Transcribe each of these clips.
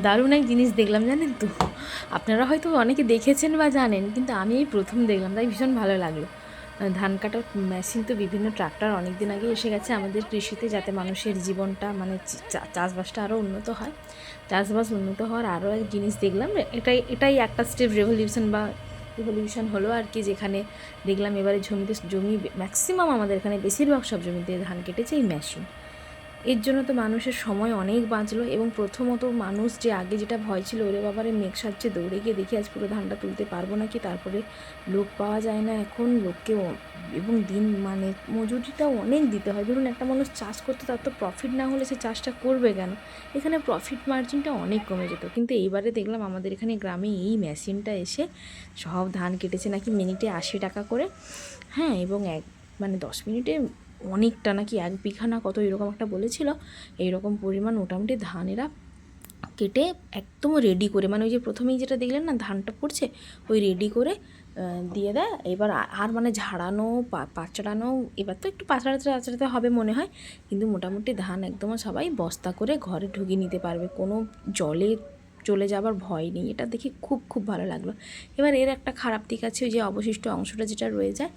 দারুণ এক জিনিস দেখলাম জানেন তো, আপনারা হয়তো অনেকে দেখেছেন বা জানেন, কিন্তু আমি এই প্রথম দেখলাম, তাই ভীষণ ভালো লাগলো। ধান কাটার মেশিন তো বিভিন্ন ট্রাক্টর অনেক দিন আগে এসে গেছে আমাদের কৃষিতে, যাতে মানুষের জীবনটা মানে চাষবাসটা আরও উন্নত হয়। চাষবাস উন্নত হওয়ার আরও এক জিনিস দেখলাম, এটাই একটা স্টেপ রেভলিউশন হলো আর কি, যেখানে দেখলাম এবারে জমি ম্যাক্সিমাম আমাদের এখানে বেশিরভাগ সব জমিতে ধান কেটেছে এই মেশিন। এর জন্য তো মানুষের সময় অনেক বাঁচলো। এবং প্রথমত মানুষ যে আগে যেটা ভয় ছিল, ওরে বাবারে মেঘ সাজছে, দৌড়ে গিয়ে দেখি আজ পুরো ধানটা তুলতে পারবো নাকি, তারপরে লোক পাওয়া যায় না এখন লোককেও, এবং দিন মানে মজুরিটাও অনেক দিতে হয়। ধরুন একটা মানুষ চাষ করতে, তার তো প্রফিট না হলে সে চাষটা করবে কেন? এখানে প্রফিট মার্জিনটা অনেক কমে যেত। কিন্তু এইবারে দেখলাম আমাদের এখানে গ্রামে এই মেশিনটা এসে সব ধান কেটেছে নাকি মিনিটে 80 টাকা করে। হ্যাঁ, এবং মানে 10 মিনিটে অনেকটা নাকি 1 বিঘা না কত এরকম একটা বলেছিল, এইরকম পরিমাণ মোটামুটি ধান এরা কেটে একদম রেডি করে, মানে ওই যে প্রথমেই যেটা দেখলেন না ধানটা পড়ছে, ওই রেডি করে দিয়ে দেয়। এবার আর মানে ঝাড়ানো পাচড়ানো, এবার তো একটু পাচড়াতে হবে মনে হয়, কিন্তু মোটামুটি ধান একদম সবাই বস্তা করে ঘরে ঢুকিয়ে নিতে পারবে, কোনো জলে চলে যাবার ভয় নেই। এটা দেখে খুব খুব ভালো লাগলো। এবার এর একটা খারাপ দিক আছে, ওই যে অবশিষ্ট অংশটা যেটা রয়ে যায়,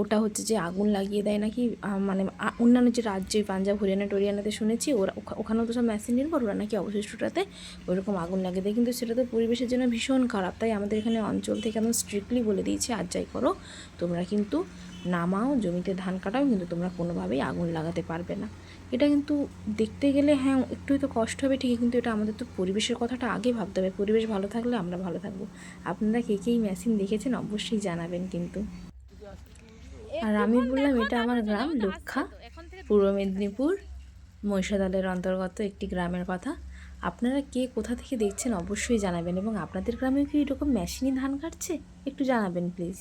ওটা হচ্ছে যে আগুন লাগিয়ে দেয় নাকি, মানে অন্যান্য যে রাজ্যে পাঞ্জাব হরিয়ানা টরিয়ানাতে শুনেছি ওরা ওখানেও তো সব মেশিন নির্ভর, ওরা নাকি অবশিষ্টটাতে ওইরকম আগুন লাগিয়ে দেয়, কিন্তু সেটা তো পরিবেশের জন্য ভীষণ খারাপ। তাই আমাদের এখানে অঞ্চল থেকে একদম স্ট্রিক্টলি বলে দিয়েছে, আর যাই করো তোমরা কিন্তু নামাও, জমিতে ধান কাটাও, কিন্তু তোমরা কোনোভাবেই আগুন লাগাতে পারবে না। এটা কিন্তু দেখতে গেলে হ্যাঁ একটু তো কষ্ট হবে ঠিকই, কিন্তু এটা আমাদের তো পরিবেশের কথাটা আগে ভাবতে হবে। পরিবেশ ভালো থাকলে আমরা ভালো থাকবো। আপনারা কে কে এই মেশিন দেখেছেন অবশ্যই জানাবেন কিন্তু। আর আমি বললাম এটা আমার গ্রাম লক্ষা, পূর্ব মেদিনীপুর মহিষাদলের অন্তর্গত একটি গ্রামের কথা। আপনারা কে কোথা থেকে দেখছেন অবশ্যই জানাবেন, এবং আপনাদের গ্রামেও কি এরকম মেশিনই ধান কাটছে একটু জানাবেন প্লিজ।